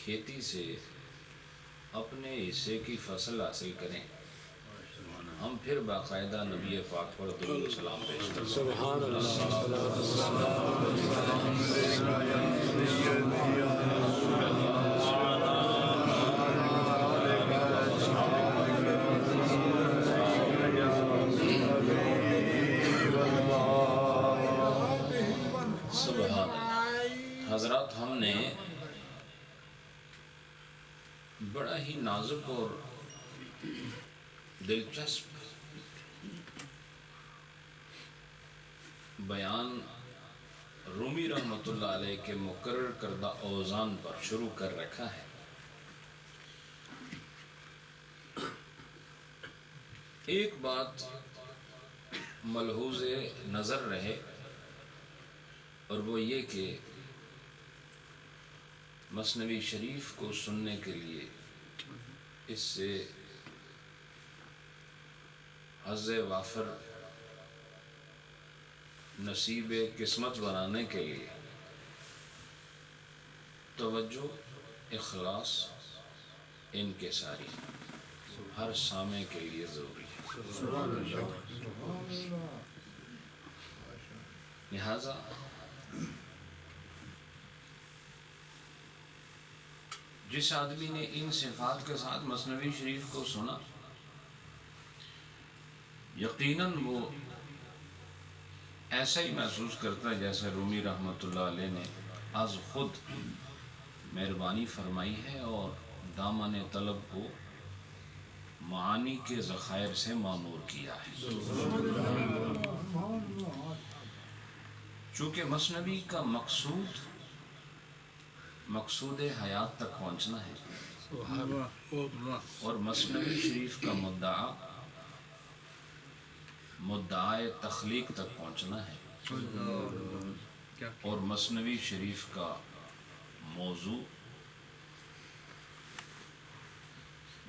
کھیتی سے اپنے حصے کی فصل حاصل کریں، ہم پھر باقاعدہ نبی پاک پر درود و سلام پیش کریں۔ سبحان سبحان حضرات، ہم نے بڑا ہی نازک اور دلچسپ بیان رومی رحمۃ اللہ علیہ کے مقرر کردہ اوزان پر شروع کر رکھا ہے۔ ایک بات ملحوظ نظر رہے اور وہ یہ کہ مثنوی شریف کو سننے کے لیے اس سے حظ وافر نصیب قسمت بنانے کے لیے توجہ، اخلاص، انکساری ہر سامع کے لیے ضروری ہے۔ لہذا جس آدمی نے ان صفات کے ساتھ مثنوی شریف کو سنا، یقیناً وہ ایسا ہی محسوس کرتا ہے جیسے رومی رحمۃ اللہ علیہ نے از خود مہربانی فرمائی ہے اور دامن طلب کو معانی کے ذخائر سے معمور کیا ہے۔ چونکہ مثنوی کا مقصود حیات تک پہنچنا ہے، اور مثنوی شریف کا مدعائے تخلیق تک پہنچنا ہے، اور مثنوی شریف کا موضوع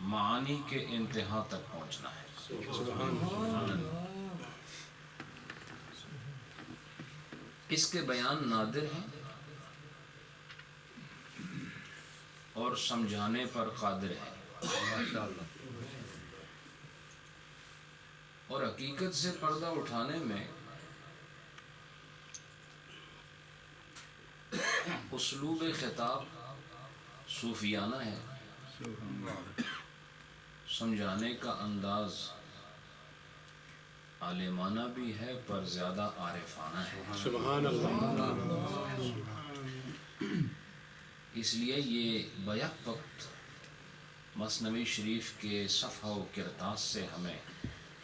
معانی کے انتہا تک پہنچنا ہے۔ اس کے بیان نادر ہیں اور سمجھانے پر قادر ہے، اور حقیقت سے پردہ اٹھانے میں اسلوب خطاب صوفیانہ ہے، سمجھانے کا انداز عالمانہ بھی ہے پر زیادہ عارفانہ ہے۔ سبحان اللہ۔ اس لیے یہ بیک وقت مثنوی شریف کے صفحہ و کرتاس سے ہمیں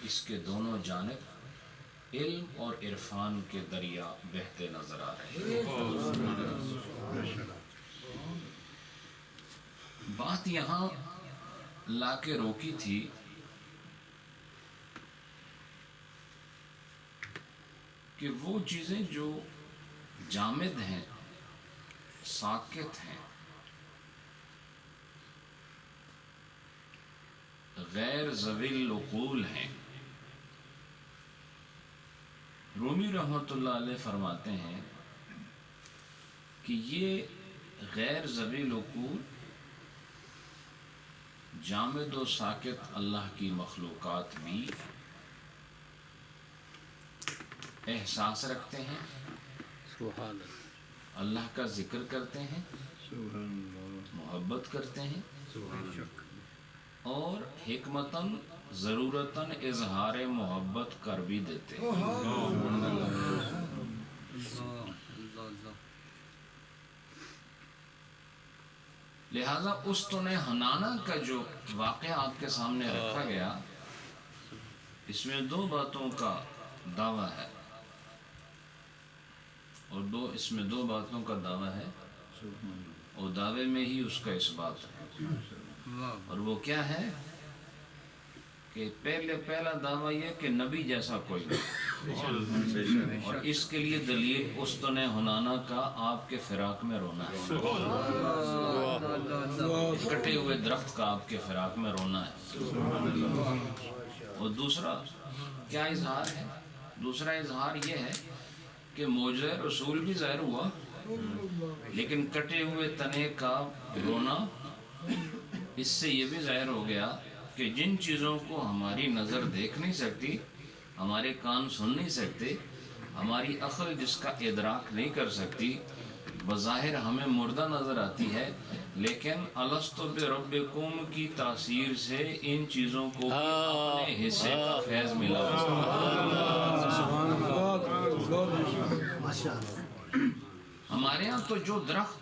اس کے دونوں جانب علم اور عرفان کے دریا بہتے نظر آ رہے ہیں۔ بات یہاں لا کے روکی تھی کہ وہ چیزیں جو جامد ہیں، ساکت ہیں، غیر ذوی العقول ہیں، رومی رحمۃ اللہ علیہ فرماتے ہیں کہ یہ غیر ذوی العقول جامد و ساکت اللہ کی مخلوقات بھی احساس رکھتے ہیں، سبحان اللہ کا ذکر کرتے ہیں، محبت کرتے ہیں، اور حکمتاً ضرورتاً اظہار محبت کر بھی دیتے ہیں۔ لہذا استن حنانہ کا جو واقعہ آپ کے سامنے رکھا گیا، اس میں دو باتوں کا دعویٰ ہے، اور اس میں دو باتوں کا دعویٰ ہے، اور دعوے میں ہی اس کا اثبات ہے۔ اور وہ کیا ہے کہ پہلا دعویٰ یہ کہ نبی جیسا کوئی نہیں، اور اس کے لیے دلیل استن حنانہ کا آپ کے فراق میں رونا ہے، کٹے ہوئے درخت کا آپ کے فراق میں رونا ہے۔ اور دوسرا کیا اظہار ہے؟ دوسرا اظہار یہ ہے کہ معجزہ رسول بھی ظاہر ہوا لیکن کٹے ہوئے تنے کا رونا، اس سے یہ بھی ظاہر ہو گیا کہ جن چیزوں کو ہماری نظر دیکھ نہیں سکتی، ہمارے کان سن نہیں سکتے، ہماری عقل جس کا ادراک نہیں کر سکتی، بظاہر ہمیں مردہ نظر آتی ہے، لیکن الستو بربکم کی تاثیر سے ان چیزوں کو بھی اپنے حصے کا فیض ملا۔ ہمارے ہاں تو جو درخت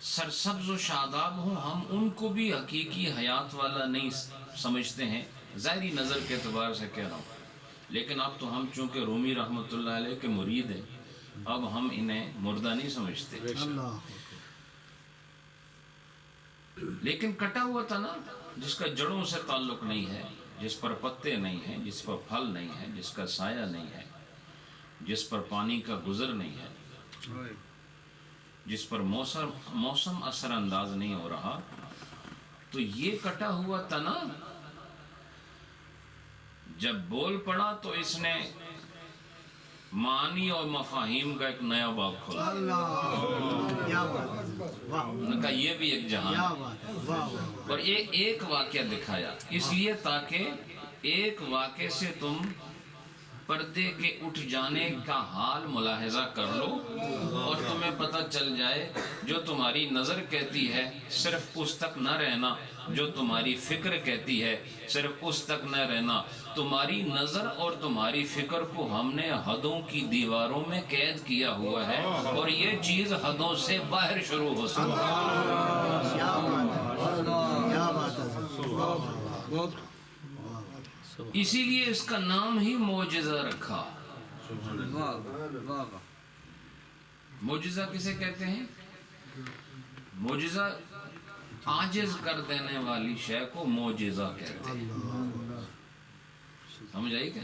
سرسبز و شاداب ہوں، ہم ان کو بھی حقیقی حیات والا نہیں سمجھتے ہیں، ظاہری نظر کے اعتبار سے کہہ رہا ہوں۔ لیکن اب تو ہم چونکہ رومی رحمۃ اللہ علیہ کے مرید ہیں، اب ہم انہیں مردہ نہیں سمجھتے۔ لیکن کٹا ہوا تھا نا، جس کا جڑوں سے تعلق نہیں ہے، جس پر پتے نہیں ہیں، جس پر پھل نہیں ہے، جس کا سایہ نہیں ہے، جس پر پانی کا گزر نہیں ہے، جس پر موسم اثر انداز نہیں ہو رہا، تو یہ کٹا ہوا تنا جب بول پڑا تو اس نے معانی اور مفاہیم کا ایک نیا باب کھولا۔ نے کہا یہ بھی ایک جہان ہے، اور یہ ایک واقعہ دکھایا اس لیے تاکہ ایک واقعے سے تم پردے کے اٹھ جانے کا حال ملاحظہ کر لو، اور تمہیں پتہ چل جائے جو تمہاری نظر کہتی ہے صرف اس تک نہ رہنا، جو تمہاری فکر کہتی ہے صرف اس تک نہ رہنا۔ تمہاری نظر اور تمہاری فکر کو ہم نے حدوں کی دیواروں میں قید کیا ہوا ہے، اور یہ چیز حدوں سے باہر شروع ہو سکتی ہے۔ اسی لیے اس کا نام ہی معجزہ رکھا۔ معجزہ کسے کہتے ہیں؟ معجزہ عاجز کر دینے والی شے کو معجزہ کہتے ہیں۔ سمجھ آئی کیا؟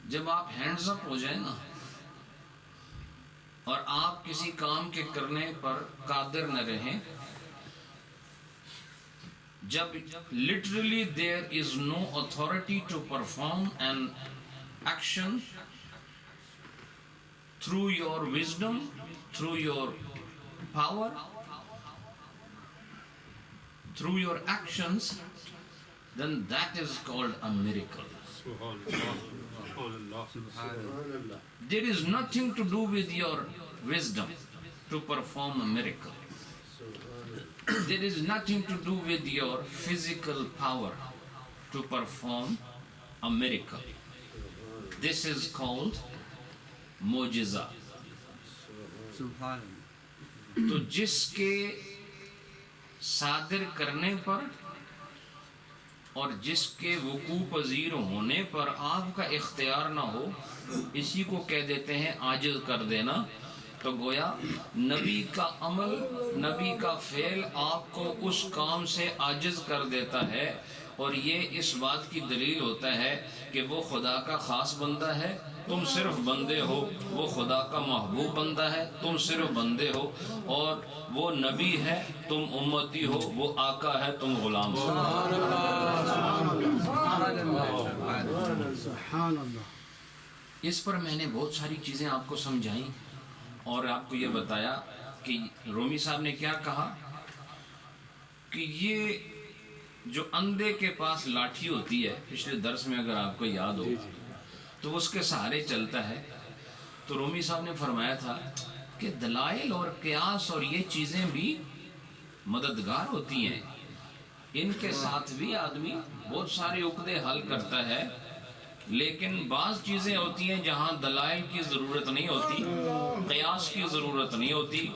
جب آپ ہینڈز اپ ہو جائیں نا، اور آپ کسی کام کے کرنے پر قادر نہ رہیں، جب literally there is no authority to perform an action through your wisdom, through your power, through your actions, then that is called a miracle. There is nothing to do with your wisdom to perform a miracle. There is nothing to do with your physical power to perform a miracle. This is called معجزہ۔ تو جس کے صادر کرنے پر اور جس کے وقوع پذیر ہونے پر آپ کا اختیار نہ ہو، اسی کو کہہ دیتے ہیں عاجز کر دینا۔ تو گویا نبی کا عمل، نبی کا فعل آپ کو اس کام سے عاجز کر دیتا ہے، اور یہ اس بات کی دلیل ہوتا ہے کہ وہ خدا کا خاص بندہ ہے، تم صرف بندے ہو، وہ خدا کا محبوب بندہ ہے، تم صرف بندے ہو، اور وہ نبی ہے، تم امتی ہو، وہ آقا ہے، تم غلام ہو۔ اس پر میں نے بہت ساری چیزیں آپ کو سمجھائیں، اور آپ کو یہ بتایا کہ رومی صاحب نے کیا کہا کہ یہ جو اندھے کے پاس لاٹھی ہوتی ہے، پچھلے درس میں اگر آپ کو یاد ہو تو اس کے سہارے چلتا ہے، تو رومی صاحب نے فرمایا تھا کہ دلائل اور قیاس اور یہ چیزیں بھی مددگار ہوتی ہیں، ان کے ساتھ بھی آدمی بہت سارے عقدے حل کرتا ہے، لیکن بعض چیزیں ہوتی ہیں جہاں دلائل کی ضرورت نہیں ہوتی، قیاس کی ضرورت نہیں ہوتی،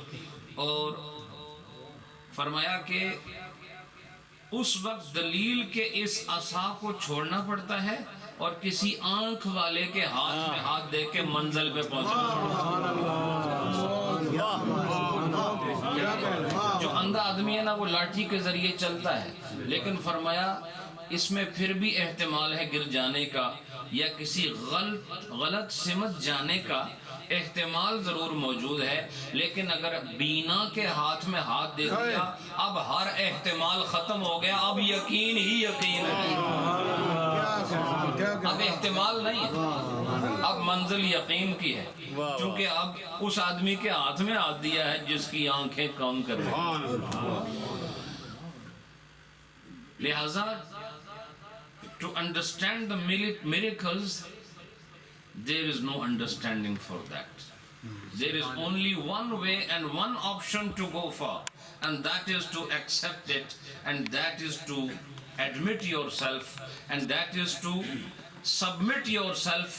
اور فرمایا کہ اس وقت دلیل کے اس عصا کو چھوڑنا پڑتا ہے اور کسی آنکھ والے کے ہاتھ میں ہاتھ دے کے منزل پہ پہنچنا۔ جو اندھا آدمی ہے نا، وہ لاٹھی کے ذریعے چلتا ہے، لیکن فرمایا اس میں پھر بھی احتمال ہے گر جانے کا، یا کسی غلط سمت جانے کا، احتمال ضرور موجود ہے، لیکن اگر بینا کے ہاتھ میں ہاتھ دے دیا اب ہر احتمال ختم ہو گیا، اب یقین ہی یقین ہے، اب احتمال نہیں ہے، اب منزل یقین کی ہے، چونکہ اب اس آدمی کے ہاتھ میں ہاتھ دیا ہے جس کی آنکھیں کام کر رہی ہیں۔ لہذا to understand the miracles, there is no understanding for that. There is only one way and one option to go for, and that is to accept it, and that is to admit yourself, and that is to submit yourself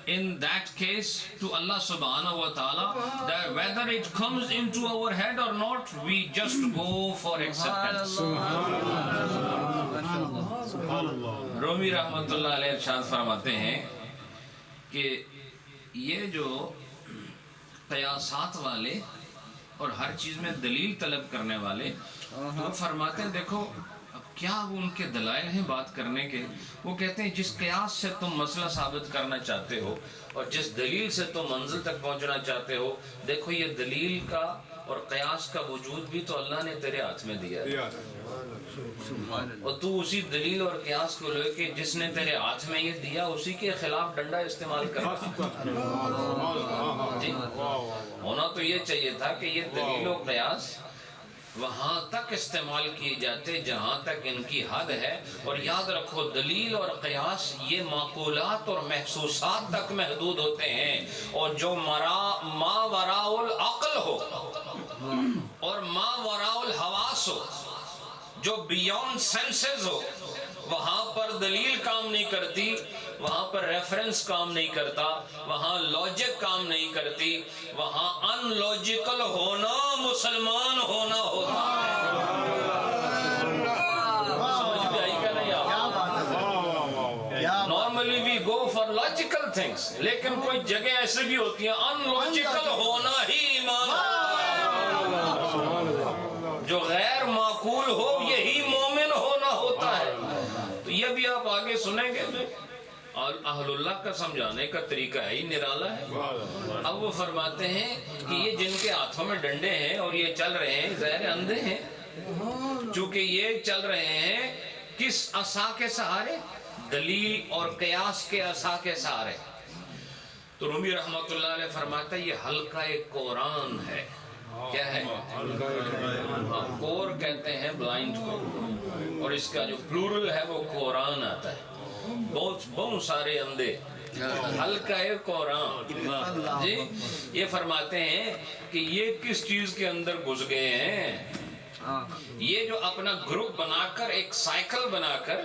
in that case to Allah subhanahu wa ta'ala, that whether it comes into our head or not, we just go for acceptance. رومی رحمت اللہ علیہ ارشاد فرماتے ہیں کہ یہ جو قیاسات والے اور ہر چیز میں دلیل طلب کرنے والے، وہ فرماتے ہیں دیکھو اب کیا وہ ان کے دلائل ہیں بات کرنے کے، وہ کہتے ہیں جس قیاس سے تم مسئلہ ثابت کرنا چاہتے ہو اور جس دلیل سے تم منزل تک پہنچنا چاہتے ہو، دیکھو یہ دلیل کا اور قیاس کا وجود بھی تو اللہ نے تیرے ہاتھ میں دیا ہے، اور تو اسی دلیل اور قیاس کو لے کے جس نے تیرے ہاتھ میں یہ دیا اسی کے خلاف ڈنڈا استعمال کرنا جی ہونا تو یہ چاہیے تھا کہ یہ دلیل و قیاس وہاں تک استعمال کیے جاتے جہاں تک ان کی حد ہے، اور یاد رکھو دلیل اور قیاس یہ معقولات اور محسوسات تک محدود ہوتے ہیں، اور جو ما وراء العقل ہو اور ما وراء الحواس ہو، جو بیونڈ سینسز ہو، وہاں پر دلیل کام نہیں کرتی، وہاں پر ریفرنس کام نہیں کرتا، وہاں لاجک کام نہیں کرتی، وہاں ان لاجیکل ہونا مسلمان ہونا ہوتا ہے۔ سمجھ میں آئی کیا نہیں آپ؟ Normally we go for logical things, لیکن کوئی جگہ ایسے بھی ہوتی ہیں ان لاجیکل ہونا ہی ایمان جو غیر معقول ہو یہی مومن ہونا ہوتا ہے۔ تو یہ بھی آپ آگے سنیں گے، اور اہل اللہ کا سمجھانے کا طریقہ ہی نرالا ہے۔ اب وہ فرماتے ہیں کہ یہ جن کے ہاتھوں میں ڈنڈے ہیں اور یہ چل رہے ہیں ظاہر اندھے ہیں، چونکہ یہ چل رہے ہیں کس عصا کے سہارے؟ دلیل اور قیاس کے عصا کے سہارے۔ تو رومی رحمت اللہ علیہ فرماتا ہے یہ حلقہ قرآن ہے۔ کیا ہے؟ کور کہتے ہیں بلائنڈ کو، اور اس کا جو پلورل ہے وہ قرآن آتا ہے، بہت سارے اندھے، حلقہ قرآن جی۔ یہ فرماتے ہیں کہ یہ کس چیز کے اندر گھس گئے ہیں، یہ جو اپنا گروپ بنا کر ایک سائیکل بنا کر،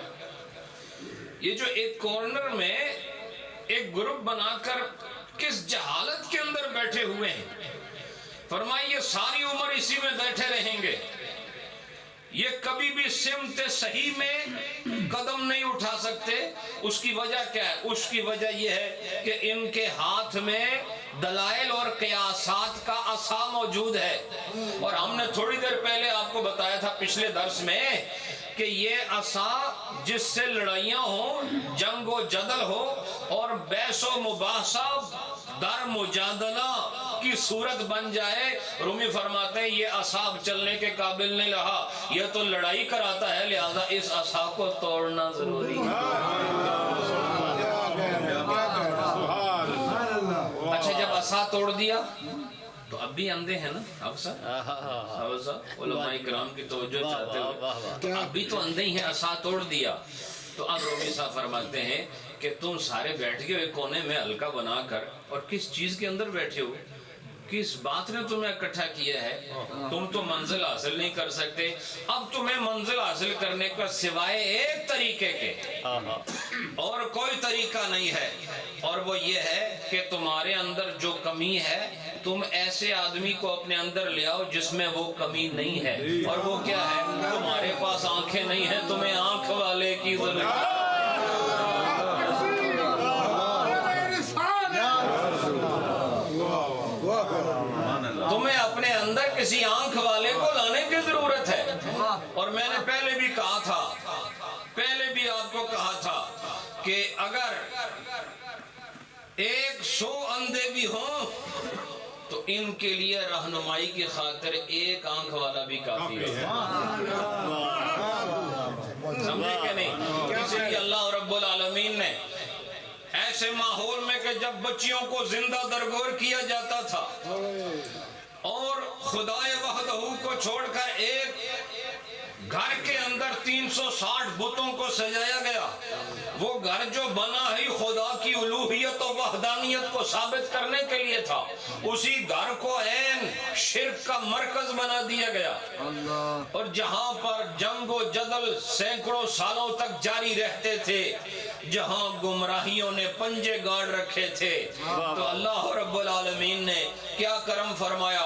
یہ جو ایک کارنر میں ایک گروپ بنا کر کس جہالت کے اندر بیٹھے ہوئے ہیں۔ فرمائیے یہ ساری عمر اسی میں بیٹھے رہیں گے، یہ کبھی بھی سمت صحیح میں قدم نہیں اٹھا سکتے۔ اس کی وجہ کیا ہے؟ اس کی وجہ یہ ہے کہ ان کے ہاتھ میں دلائل اور قیاسات کا عصا موجود ہے، اور ہم نے تھوڑی دیر پہلے آپ کو بتایا تھا پچھلے درس میں کہ یہ عصا جس سے لڑائیاں ہوں، جنگ و جدل ہو اور بحث و مباحثہ در مجادلہ کی صورت بن جائے، رومی فرماتے ہیں یہ عصا چلنے کے قابل نہیں رہا، یہ تو لڑائی کراتا ہے، لہذا اس عصا کو توڑنا ضروری ہے۔ اچھا جب عصا توڑ دیا تو اب بھی اندھے ہیں نا افسر علماء کرام کی توجہ چاہتے ہوئے، اب بھی تو اندھے ہی ہیں، عصا توڑ دیا۔ تو اب رومی صاحب فرماتے ہیں کہ تم سارے بیٹھ گئے کونے میں حلقہ بنا کر، اور کس چیز کے اندر بیٹھے ہو؟ کس بات نے تمہیں اکٹھا کیا ہے؟ تم تو منزل حاصل نہیں کر سکتے، اب تمہیں منزل حاصل کرنے کا سوائے ایک طریقے کے اور کوئی طریقہ نہیں ہے، اور وہ یہ ہے کہ تمہارے اندر جو کمی ہے تم ایسے آدمی کو اپنے اندر لے آؤ جس میں وہ کمی نہیں ہے، اور وہ کیا ہے؟ تمہارے پاس آنکھیں نہیں ہیں، تمہیں آنکھ والے کی ضرورت ہے۔ تمہیں اپنے اندر کسی آنکھ والے کو لانے کی ضرورت ہے، اور میں نے پہلے بھی کہا تھا، پہلے بھی آپ کو کہا تھا کہ اگر ایک 100 اندھے بھی ہوں تو ان کے لیے رہنمائی کی خاطر ایک آنکھ والا بھی کافی ہے. سمجھے کہ نہیں؟ اسی لیے اللہ رب العالمین نے ایسے ماحول میں کہ جب بچیوں کو زندہ درگور کیا جاتا تھا اور خدائے وحدہ کو چھوڑ کر ایک گھر کے اندر 360 بتوں کو سجایا گیا، وہ گھر جو بنا ہی خدا کی الوہیت و وحدانیت کو ثابت کرنے کے لیے تھا، اسی گھر کو عین شرک کا مرکز بنا دیا گیا. اور جہاں پر جنگ و جدل سینکڑوں سالوں تک جاری رہتے تھے، جہاں گمراہیوں نے پنجے گاڑ رکھے تھے، تو اللہ رب العالمین نے کیا کرم فرمایا،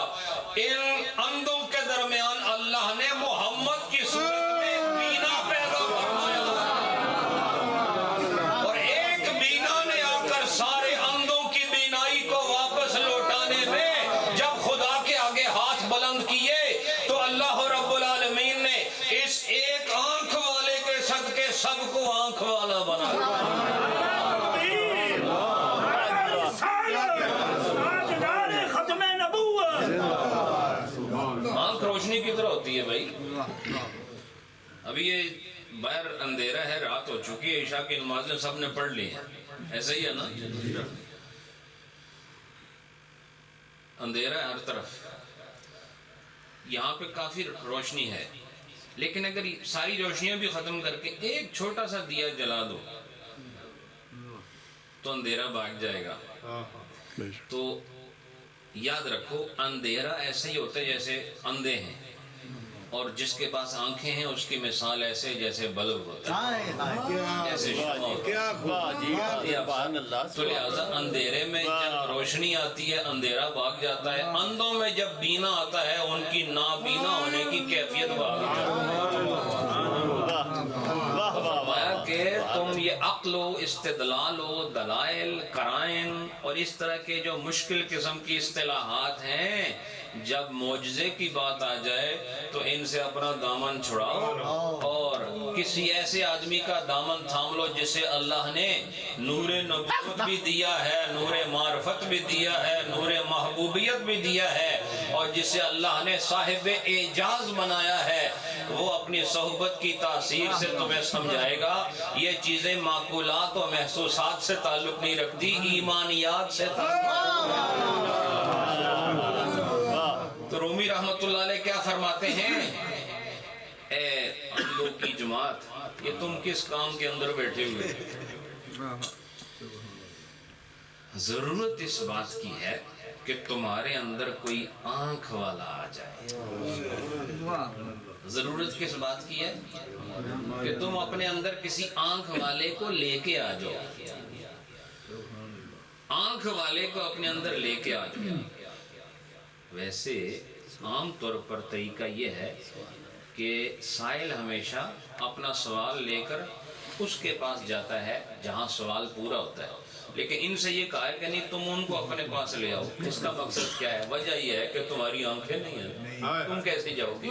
ان اندھوں کے درمیان اللہ نے محمد کی صورت میں بینا پیدا فرمایا، اور ایک بینا نے آ کر سارے اندھوں کی بینائی کو واپس لوٹانے میں جب خدا کے آگے ہاتھ بلند کیے تو اللہ رب العالمین نے اس ایک آنکھ والے کے صدقے سب کو آنکھ والا بنا. آنکھ روشنی کی طرح ہوتی ہے بھائی. ابھی یہ باہر اندھیرا ہے، رات ہو چکی ہے، عشاء کی نمازیں سب نے پڑھ لی ہیں، ایسا ہی ہے نا؟ اندھیرا ہے ہر طرف، یہاں پہ کافی روشنی ہے، لیکن اگر ساری روشنیاں بھی ختم کر کے ایک چھوٹا سا دیا جلا دو تو اندھیرا بھاگ جائے گا. تو یاد رکھو اندھیرا ایسے ہی ہوتا ہے جیسے اندھے ہیں، اور جس کے پاس آنکھیں ہیں اس کی مثال ایسے جیسے بلب ہوتا ہے، جیسے شمع ہوتا ہے. تو لہذا اندھیرے میں جب روشنی آتی ہے اندھیرا بھاگ جاتا ہے، اندھوں میں جب بینا آتا ہے ان کی نابینا ہونے کی کیفیت بھاگ جاتی ہے. کہ تم یہ عقل و استدلال و دلائل قرائن اور اس طرح کے جو مشکل قسم کی اصطلاحات ہیں، جب معجزے کی بات آ جائے تو ان سے اپنا دامن چھڑاؤ اور کسی ایسے آدمی کا دامن تھام لو جسے اللہ نے نور نبوت بھی دیا ہے، نور معرفت بھی دیا ہے، نور محبوبیت بھی دیا ہے، اور جسے اللہ نے صاحب اعجاز بنایا ہے. وہ اپنی صحبت کی تاثیر سے تمہیں سمجھائے گا. یہ چیزیں معقولات و محسوسات سے تعلق نہیں رکھتی، ایمانیات سے تو رومی رحمت اللہ علیہ کیا فرماتے ہیں، اے اندھوں کی جماعت، یہ تم کس کام کے اندر بیٹھے ہوئے؟ ضرورت اس بات کی ہے کہ تمہارے اندر کوئی آنکھ والا آ جائے. ضرورت کس بات کی ہے کہ تم اپنے اندر کسی آنکھ والے کو لے کے آ جاؤ، آنکھ والے کو اپنے اندر لے کے آ جاؤ. ویسے عام طور پر طریقہ یہ ہے کہ سائل ہمیشہ اپنا سوال لے کر اس کے پاس جاتا ہے جہاں سوال پورا ہوتا ہے، لیکن ان سے یہ کہا ہے کہ نہیں تم ان کو اپنے پاس لے آؤ. اس کا مقصد کیا ہے؟ وجہ یہ ہے کہ تمہاری آنکھیں نہیں ہیں، تم کیسے جاؤ گے؟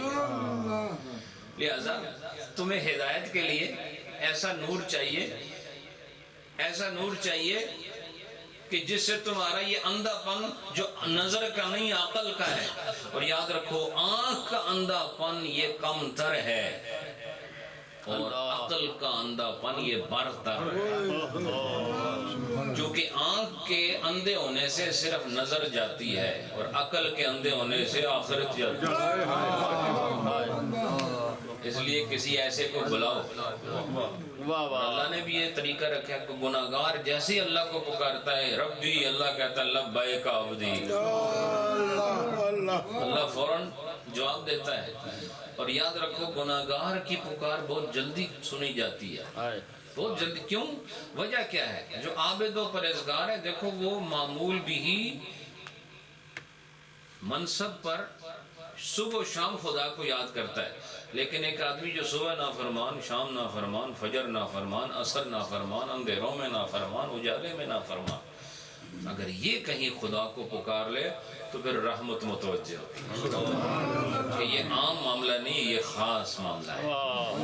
لہذا تمہیں ہدایت کے لیے ایسا نور چاہیے، ایسا نور چاہیے کہ جس سے تمہارا یہ اندھا پن جو نظر کا نہیں عقل کا ہے، اور یاد رکھو آنکھ کا اندھا پن یہ کم تر ہے اور عقل کا اندھا پن یہ برتر ہے. جو کہ آنکھ کے اندھے ہونے سے صرف نظر جاتی ہے اور عقل کے اندھے ہونے سے آخرت جاتی ہے. اس لیے کسی ایسے کو بلاؤ. اللہ نے بھی یہ طریقہ رکھا ہے کہ گناہگار جیسے اللہ کو پکارتا ہے ربی، اللہ کہتا ہے لبیک عبدی، اللہ فوراً جواب دیتا ہے. اور یاد رکھو گناہگار کی پکار بہت جلدی سنی جاتی ہے، بہت جلدی. کیوں؟ وجہ کیا ہے؟ جو عابد و پرہیزگار ہے دیکھو وہ معمول بھی منصب پر صبح و شام خدا کو یاد کرتا ہے، لیکن ایک آدمی جو صبح نافرمان، شام نافرمان، فجر نافرمان، عصر نافرمان، اندھیروں میں نافرمان، اجالے میں نافرمان، اگر یہ کہیں خدا کو پکار لے تو پھر رحمت متوجہ ہوتی ہے کہ یہ یہ عام معاملہ نہیں، یہ خاص معاملہ ہے،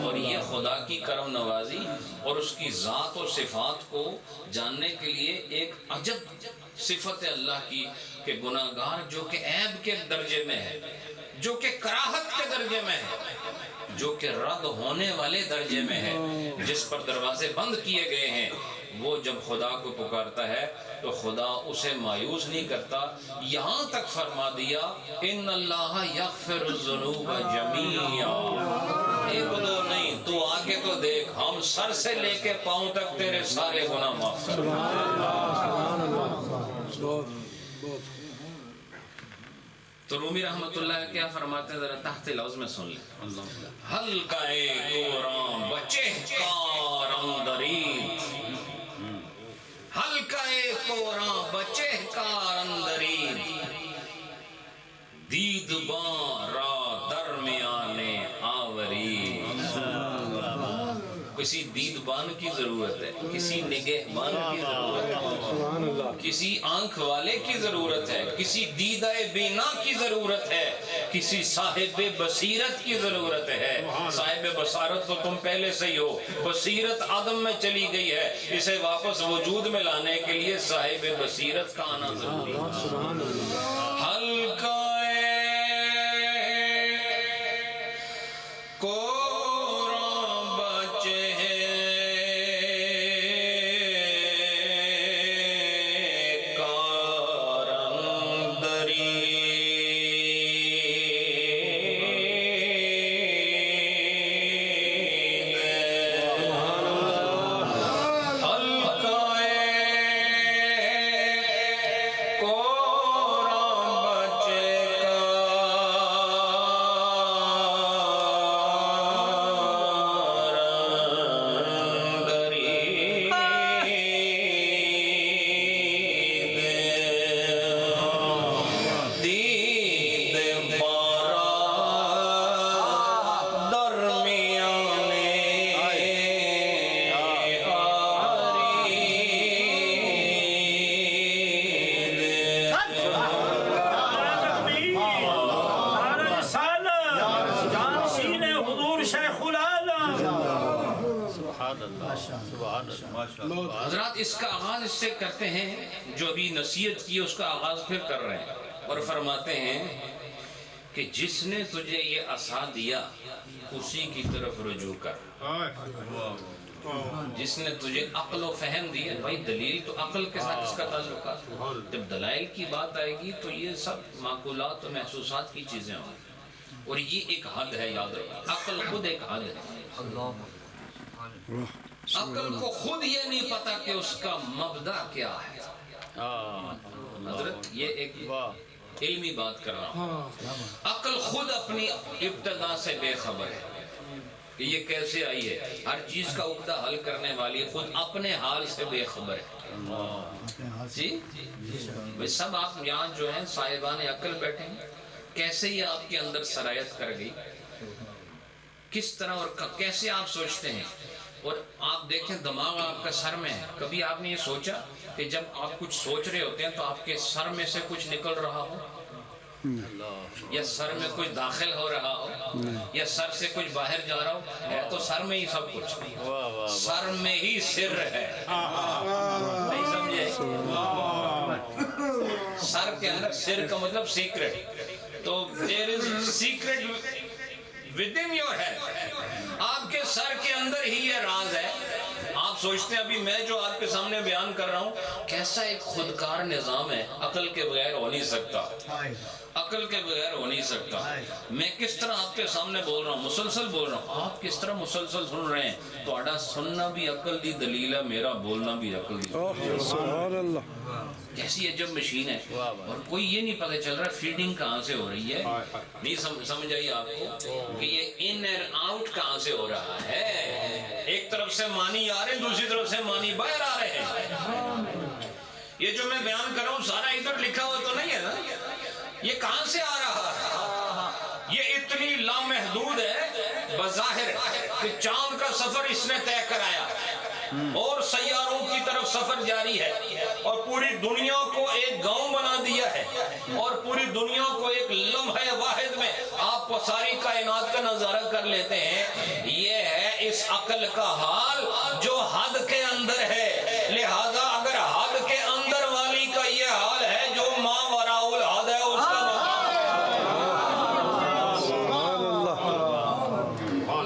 اور یہ خدا کی کرم نوازی اور اس کی ذات اور صفات کو جاننے کے لیے ایک عجب صفت ہے اللہ کی کہ گناہگار جو کہ عیب کے درجے میں ہے، جو کہ کراہت کے درجے میں ہے، جو کہ رد ہونے والے درجے میں ہے، جس پر دروازے بند کیے گئے ہیں، وہ جب خدا کو پکارتا ہے تو خدا اسے مایوس نہیں کرتا، یہاں تک فرما دیا ان اللہ یغفر الذنوب جمیعا، ایک دو نہیں، تو آگے تو دیکھ، ہم سر سے لے کے پاؤں تک تیرے سارے گناہ معاف کر دیں۔ تو رومی رحمت اللہ کیا فرماتے ہیں، ذرا تحت لفظ میں سن لیں، حلقۂ قرآن بچے کار اندرید، حلقۂ قرآن بچے کار اندرید، دید باں را درمیانے آورید۔ کسی دید بان کی ضرورت ہے، کسی نگہ بان کی ضرورت ہے، کسی آنکھ والے کی ضرورت ہے، کسی دیدہ بینا کی ضرورت ہے، کسی صاحب بصیرت کی ضرورت ہے۔ صاحب بصارت تو تم پہلے سے ہی ہو، بصیرت عدم میں چلی گئی ہے، اسے واپس وجود میں لانے کے لیے صاحب بصیرت کا آنا ضروری ہے۔ حلقہ حضرات اس کا آغاز اس سے کرتے ہیں، جو ابھی نصیحت کی اس کا آغاز پھر کر رہے ہیں، اور فرماتے ہیں کہ جس نے تجھے یہ عصا دیا اسی کی طرف رجوع کر، جس نے تجھے عقل و فہم دی ہے، بھائی دلیل تو عقل کے ساتھ اس کا تعلق ہے، جب دلائل کی بات آئے گی تو یہ سب معقولات و محسوسات کی چیزیں ہوں، اور یہ ایک حد ہے، یاد رکھو عقل خود ایک حد ہے۔ عقل کو خود یہ نہیں پتا کہ اس کا مبدأ کیا ہے۔ حضرت یہ ایک علمی بات کر رہا ہوں، عقل خود اپنی ابتدا سے بے خبر ہے کہ یہ کیسے آئی ہے، ہر چیز کا عقدہ حل کرنے والی خود اپنے حال سے بے خبر ہے۔ جی سب آپ یہاں جو ہیں صاحبان عقل بیٹھے ہیں، کیسے یہ آپ کے اندر سرایت کر گئی، کس طرح اور کیسے آپ سوچتے ہیں، اور آپ دیکھیں دماغ آپ کا سر میں ہے، کبھی آپ نے یہ سوچا کہ جب آپ کچھ سوچ رہے ہوتے ہیں تو آپ کے سر میں سے کچھ نکل رہا ہو، یا سر میں کچھ داخل ہو رہا ہو، یا سر سے کچھ باہر جا رہا ہو، ہے تو سر میں ہی سب کچھ، سر میں ہی سر ہے، نہیں سمجھے؟ سر کے اندر سر کا مطلب سیکرٹ، تو there is secret within your head، آپ کے سر کے اندر ہی یہ راز ہے۔ آپ سوچتے ہیں ابھی میں جو آپ کے سامنے بیان کر رہا ہوں کیسا ایک خودکار نظام ہے، عقل کے بغیر ہو نہیں سکتا، عقل کے بغیر ہو نہیں سکتا۔ میں کس طرح آپ کے سامنے بول رہا ہوں، مسلسل بول رہا ہوں، آپ کس طرح مسلسل سن رہے ہیں، تہاڈا سننا بھی عقل دی دلیل ہے، میرا بولنا بھی عقل دی دلیل ہے۔ سبحان اللہ، کیسی عجب مشین ہے، اور کوئی یہ نہیں پتہ چل رہا فیڈنگ کہاں سے ہو رہی ہے، نہیں سمجھ آئی آپ کو کہ یہ ان اینڈ آؤٹ کہاں سے ہو رہا ہے، ایک طرف سے معنی آ رہے ہیں، دوسری طرف سے معنی باہر آ رہے ہیں۔ یہ جو میں بیان کر رہا ہوں سارا ادھر لکھا ہوا تو نہیں ہے نا، یہ کہاں سے آ رہا ہے، یہ اتنی لامحدود ہے بظاہر کہ چاند کا سفر اس نے طے کرایا، اور سیاروں کی طرف سفر جاری ہے، اور پوری دنیا کو ایک گاؤں بنا دیا ہے، اور پوری دنیا کو ایک لمحہ واحد میں آپ کو ساری کائنات کا نظارہ کر لیتے ہیں، یہ ہے اس عقل کا حال جو حد کے اندر ہے۔ لہذا اگر حد کے اندر والی کا یہ حال ہے، جو ما وراء الحد ہے اس کا مقام،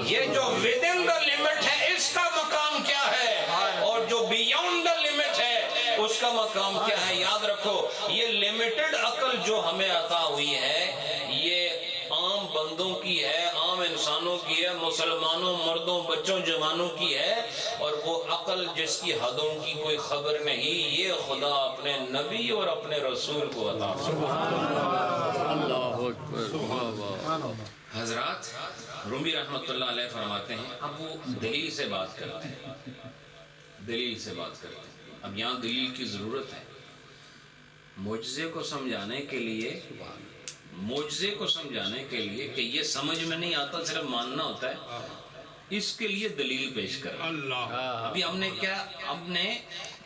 یہ جو within the limit ہے اس کا مقام کیا ہے، اور جو beyond the limit ہے اس کا مقام کیا ہے۔ یاد رکھو یہ limited عقل جو ہمیں عطا ہوئی ہے، یہ عام بندوں کی ہے، عام انسانوں کی ہے، مسلمانوں، مردوں، بچوں، جوانوں کی ہے، اور وہ عقل جس کی حدوں کی کوئی خبر نہیں، یہ خدا اپنے نبی اور اپنے رسول کو عطا اللہ اکبر، واہ واہ۔ حضرات رومی رحمۃ اللہ علیہ فرماتے ہیں، اب وہ دلیل سے بات کرتے ہیں، دلیل سے بات کرتے ہیں۔ اب یہاں دلیل کی ضرورت ہے، معجزے کو سمجھانے کے لیے، معجزے کو سمجھانے کے لیے کہ یہ سمجھ میں نہیں آتا، صرف ماننا ہوتا ہے، اس کے لیے دلیل پیش کر اللہ۔ ابھی ہم نے کیا، ہم نے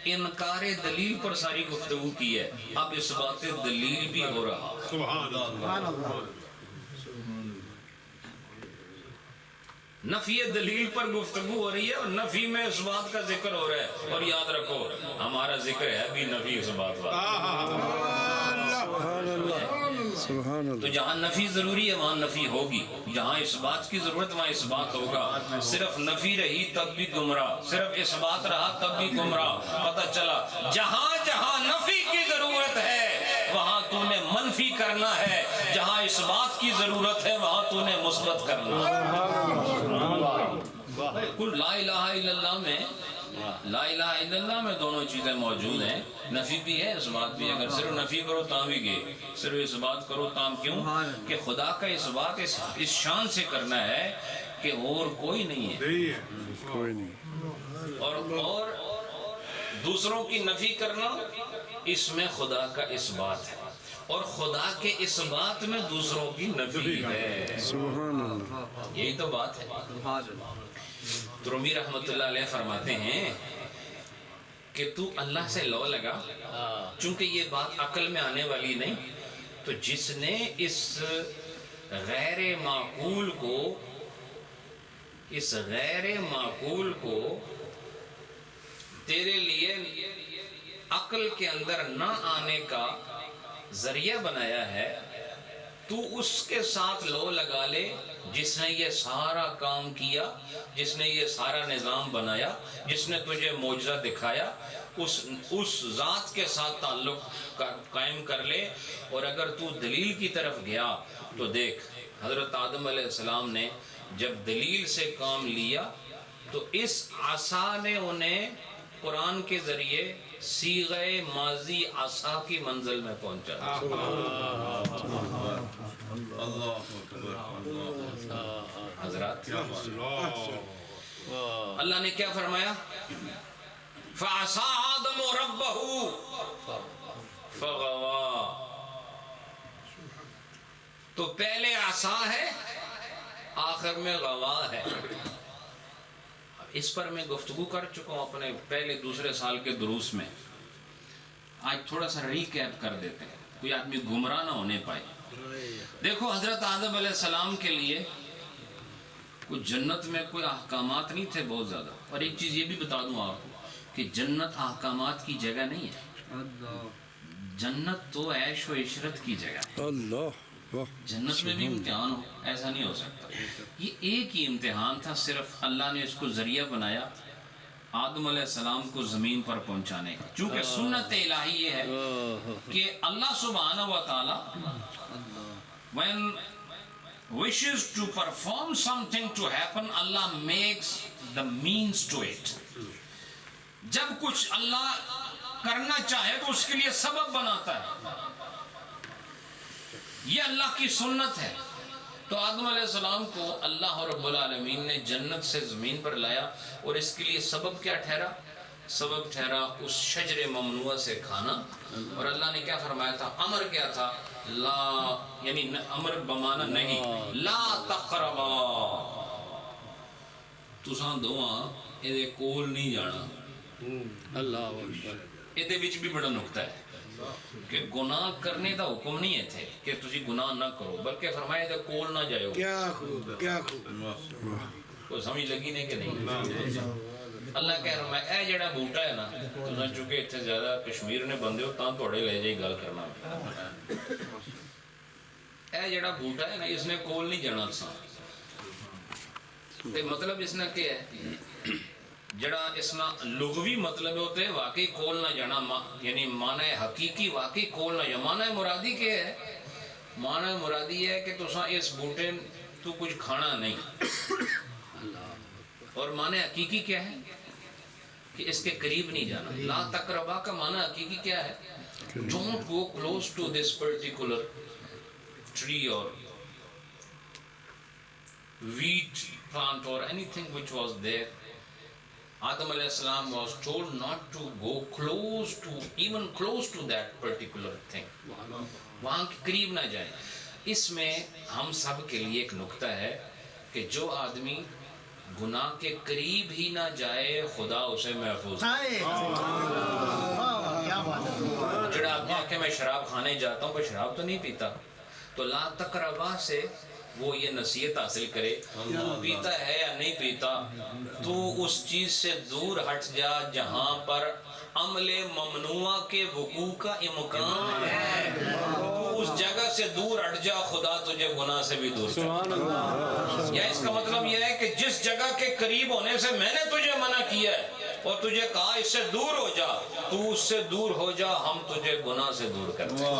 انکار دلیل پر ساری گفتگو کی ہے، اب اس بات دلیل بھی ہو رہا۔ سبحان اللہ۔ نفی دلیل پر گفتگو ہو رہی ہے اور نفی میں اس بات کا ذکر ہو رہا ہے، اور یاد رکھو ہمارا ذکر ہے بھی نفی اس بات پر۔ تو جہاں نفی ضروری ہے وہاں نفی ہوگی، جہاں اس بات کی ضرورت وہاں اس بات ہوگا۔ صرف نفی رہی تب بھی گمراہ، صرف اس بات رہا تب بھی گمراہ۔ پتہ چلا جہاں جہاں نفی کی ضرورت ہے وہاں تو نے منفی کرنا ہے، جہاں اس بات کی ضرورت ہے وہاں تو نے مثبت کرنا ہے۔ کل لا الہ الا اللہ میں، لا الہ الا اللہ میں دونوں چیزیں موجود ہیں، نفی بھی ہے اس بات بھی۔ اگر صرف نفی کرو تاں بھی گئے، صرف اس بات کرو تاں کیوں کہ خدا کا اس بات اس شان سے کرنا ہے کہ اور کوئی نہیں ہے، کوئی نہیں، اور دوسروں کی نفی کرنا اس میں خدا کا اس بات ہے، اور خدا کے اس بات میں دوسروں کی نفی ہے۔ سبحان اللہ، یہی تو بات ہے۔ رومی رحمۃ اللہ علیہ فرماتے ہیں کہ تو اللہ سے لو لگا، چونکہ یہ بات عقل میں آنے والی نہیں، تو جس نے اس غیر معقول کو، اس غیر معقول کو تیرے لیے عقل کے اندر نہ آنے کا ذریعہ بنایا ہے، تو اس کے ساتھ لو لگا لے جس نے یہ سارا کام کیا، جس نے یہ سارا نظام بنایا، جس نے تجھے معجزہ دکھایا، اس ذات کے ساتھ تعلق قائم کر لے۔ اور اگر تو دلیل کی طرف گیا تو دیکھ حضرت آدم علیہ السلام نے جب دلیل سے کام لیا تو اس عصا نے انہیں قرآن کے ذریعے صیغہ ماضی عصا کی منزل میں پہنچا۔ حضرات اللہ نے کیا فرمایا؟ فَعَصَىٰ آدَمُ رَبَّهُ فَغَوَىٰ۔ تو پہلے عصا ہے، آخر میں غوا ہے۔ اس پر میں گفتگو کر چکا ہوں اپنے پہلے دوسرے سال کے دروس میں، آج تھوڑا سا ریکیپ کر دیتے ہیں، کوئی آدمی گمراہ نہ ہونے پائے۔ دیکھو حضرت آدم علیہ السلام کے لیے کوئی جنت میں کوئی احکامات نہیں تھے بہت زیادہ، اور ایک چیز یہ بھی بتا دوں آپ کو کہ جنت احکامات کی جگہ نہیں ہے، جنت تو عیش و عشرت کی جگہ ہے۔ اللہ، جنت میں بھی امتحان ہو، ایسا نہیں ہو سکتا۔ یہ ایک ہی امتحان تھا، صرف اللہ نے اس کو ذریعہ بنایا آدم علیہ السلام کو زمین پر پہنچانے کا، چونکہ سنت الہی یہ ہے کہ اللہ سبحانہ و تعالی when wishes to perform something to happen, Allah makes the means to it۔ جب کچھ اللہ کرنا چاہے تو اس کے لیے سبب بناتا ہے، یہ اللہ کی سنت ہے۔ تو آدم علیہ السلام کو اللہ رب العالمین نے جنت سے زمین پر لایا، اور اس کے لیے سبب کیا ٹھہرا؟ سبب ٹھہرا اس شجر ممنوع سے کھانا، اور اللہ نے کیا فرمایا تھا؟ امر کیا تھا؟ لا، یعنی امر بمانا نہیں، لا تقربا، تساں دوواں ਇਹਦੇ ਕੋਲ ਨਹੀਂ ਜਾਣਾ। ਅੱਲਾਹ ਅਕਬਰ। ਇਹਦੇ ਵਿੱਚ ਵੀ ਬੜਾ ਨੁਕਤਾ ਹੈ ਕਿ ਗੁਨਾਹ ਕਰਨੇ ਦਾ ਹੁਕਮ ਨਹੀਂ ਹੈ ਇੱਥੇ ਕਿ ਤੁਸੀਂ ਗੁਨਾਹ ਨਾ ਕਰੋ, ਬਲਕਿ ਫਰਮਾਇਆ ਇਹਦੇ ਕੋਲ ਨਾ ਜਾਇਓ। کیا خوب ਕੋਈ ਸਮਝ ਲੱਗੀ ਨਹੀਂ کہ نہیں؟ اللہ کہہ رہا ہے اے جڑا بوٹا ہے نا، تساں چونکہ اتنے زیادہ کشمیر نے بندے ہو تاں تھوڑے لے جائی گل کرنا، اے جڑا بوٹا ہے نا اس نے کول نہیں جانا تساں۔ تے مطلب اس نے کیا ہے؟ جڑا اس نا لغوی مطلب ہوتے ہیں واقعی کول نہ جانا، یعنی معنی حقیقی واقعی کول نہ جانا۔ معنی مرادی کیا ہے؟ معنی مرادی ہے کہ تساں اس بوٹے تو کچھ کھانا نہیں، اور معنی حقیقی کیا ہے کہ اس کے قریب نہیں جانا۔ لا تقربا کا معنی حقیقی کیا ہے؟ Don't go close to this particular tree or wheat plant or anything which was there. Adam alayhi salam was told not to go close to, even close to that particular thing. وہاں کے قریب نہ جائیں۔ اس میں ہم سب کے لیے ایک نکتہ ہے کہ جو آدمی گناہ کے قریب ہی نہ جائے خدا اسے محفوظ۔ جڑا آدمی کہ میں شراب کھانے جاتا ہوں، کوئی شراب تو نہیں پیتا، تو لا تقربا سے وہ یہ نصیحت حاصل کرے تو پیتا ہے یا نہیں پیتا، تو اس چیز سے دور ہٹ جا جہاں پر عمل ممنوع کے وقوع کا امکان ہے، اس جگہ سے دور ہٹ جا، خدا تجھے گناہ سے بھی دور کرے۔ یا اس کا مطلب یہ ہے کہ جس جگہ کے قریب ہونے سے میں نے تجھے منع کیا ہے اور تجھے کہا اس سے دور ہو جا، تو اس سے دور ہو جا، ہم تجھے گناہ سے دور کرتے ہیں،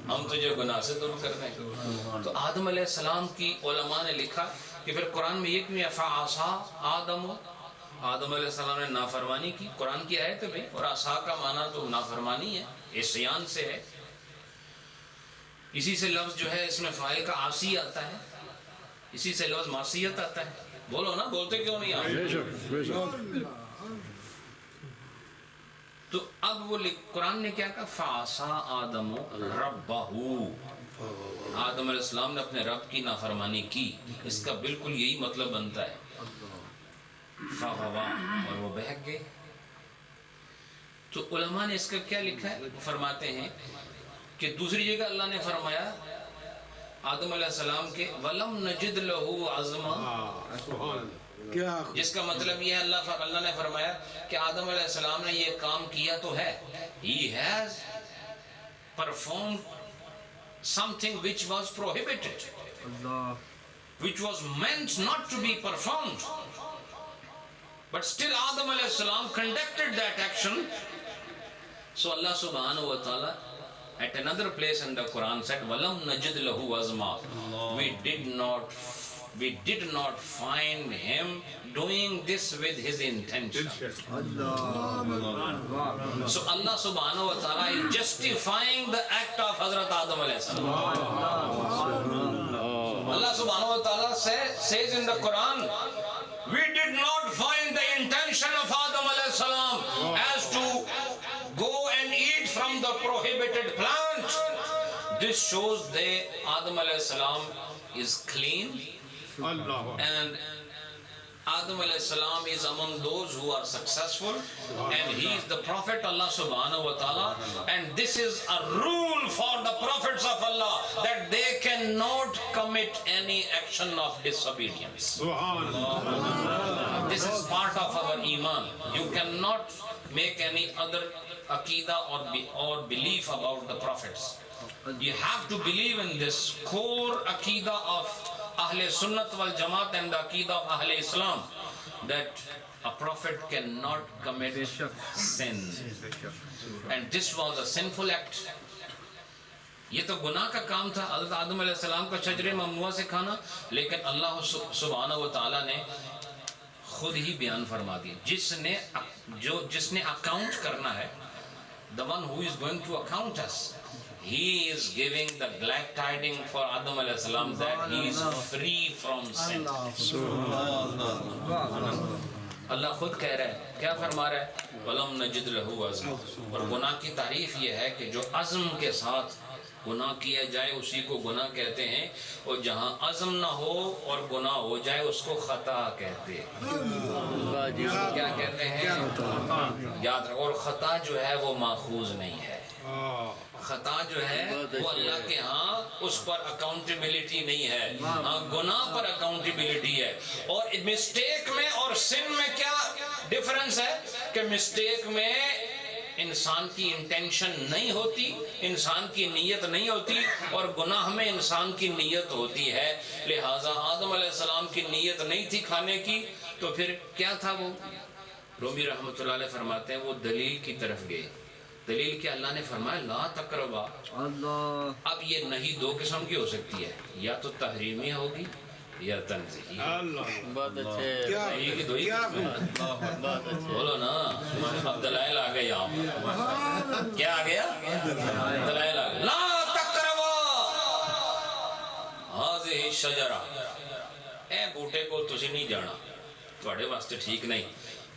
ہم تجھے گناہ سے دور کرتے ہیں۔ تو آدم علیہ السلام کی علماء نے لکھا کہ پھر قرآن میں یہ کیوں ہے فعصا آدم، آدم علیہ السلام نے نافرمانی کی۔ قرآن کی آیت ہے بھائی، اور عصا کا معنی تو نافرمانی ہے، عصیان سے ہے۔ اسی سے لفظ جو ہے اس میں فاعل کا عاصی آتا ہے، اسی سے لفظ معصیت آتا ہے۔ بولو نا، بولتے کیوں نہیں آپ؟ تو اب وہ قرآن نے کیا کہا فعصا آدم ربہ، آدم علیہ السلام نے اپنے رب کی نافرمانی کی۔ اس کا بالکل یہی مطلب بنتا ہے فغوا، اور وہ بہک گئے۔ تو علماء نے اس کا کیا لکھا ہے؟ فرماتے ہیں کہ دوسری جگہ اللہ نے فرمایا آدم علیہ السلام کے وَلَمْ نَجِدْ لَهُ عَزْمًا، جس کا مطلب یہ ہے اللہ نے فرمایا کہ آدم علیہ السلام نے یہ کام کیا تو ہے، he has performed something which was prohibited, which was meant not to be performed, but still Adam alayhi salam conducted that action. So Allah subhanahu wa ta'ala at another place in the Quran said walam najid lahu azma, we did not find him doing this with his intention. So Allah subhanahu wa ta'ala is justifying the act of Hazrat Adam alayhi salam. Allah subhanahu wa ta'ala says in the Quran, we did not find the intention of Adam alayhi salam as to go and eat from the prohibited plant. This shows that Adam alayhi salam is clean, and Adam alayhi salam is among those who are successful, and he is the prophet Allah subhanahu wa ta'ala, and this is a rule for the prophets of Allah that they cannot commit any action of disobedience. This is part of our iman. You cannot make any other aqidah or belief about the prophets. You have to believe in this core aqidah of Ahle Sunnat wal Jamaat and the aqidah of Ahle Islam, that a prophet cannot commit sin, and this was a sinful act. یہ تو گناہ کا کام تھا حضرت آدم علیہ السلام کا شجر ممنوع سے کھانا، لیکن اللہ سبحانہ و تعالیٰ نے خود ہی بیان فرما دیا جس نے اکاؤنٹ کرنا ہے، the one who is going to account us, he is giving the glad tiding for Adam alayhi salam that he is free from sin. اللہ خود کہہ رہا ہے، کیا فرما رہا ہے؟ وَلَمْ نَجِدْ لَهُ عَزْمًا، اور گناہ کی تعریف یہ ہے کہ جو عزم کے ساتھ گناہ کیا جائے اسی کو گناہ کہتے ہیں، اور جہاں عزم نہ ہو اور گناہ ہو جائے اس کو خطا کہتے ہیں۔ کیا کہتے ہیں؟ یاد رکھو، اور خطا جو ہے وہ ماخوذ نہیں ہے۔ خطا جو ہے وہ اللہ کے ہاں اس پر اکاؤنٹیبلٹی نہیں ہے، ہاں گناہ پر اکاؤنٹیبلٹی ہے۔ اور مسٹیک میں اور سن میں کیا ڈیفرنس ہے کہ مسٹیک میں انسان کی انٹینشن نہیں ہوتی، انسان کی نیت نہیں ہوتی، اور گناہ میں انسان کی نیت ہوتی ہے۔ لہٰذا آدم علیہ السلام کی نیت نہیں تھی کھانے کی، تو پھر کیا تھا وہ؟ رومی رحمۃ اللہ علیہ فرماتے ہیں وہ دلیل کی طرف گئے۔ دلیل کیا؟ اللہ نے فرمایا لا تقربا۔ اب یہ نہیں دو قسم کی ہو سکتی ہے، یا تو تحریمی ہوگی یا تنزیہی۔ بہت اچھے، یہ کہ دو ہی قسم ہے۔ بولو نا، اب دلائل آ گئے یہاں پر۔ کیا آ گیا؟ دلائل آ گئے۔ لا تقربا ہذہ الشجرہ، اے بوٹے کو تسی نہیں جانا، تھوڑے واسطے ٹھیک نہیں۔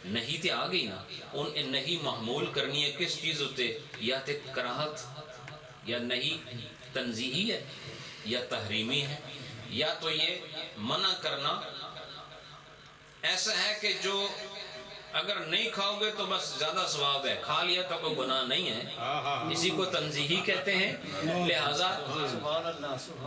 نہیں تے آ گئی نا، ان نہیں محمول کرنی ہے کس چیز ہوتے؟ یا تے کراہت، یا نہیں تنزیہی ہے یا تحریمی ہے، یا تو یہ منع کرنا ایسا ہے کہ جو اگر نہیں کھاؤ گے تو بس زیادہ ثواب ہے، کھا لیا تو کوئی گناہ نہیں ہے، اسی کو تنزیہی کہتے ہیں۔ لہٰذا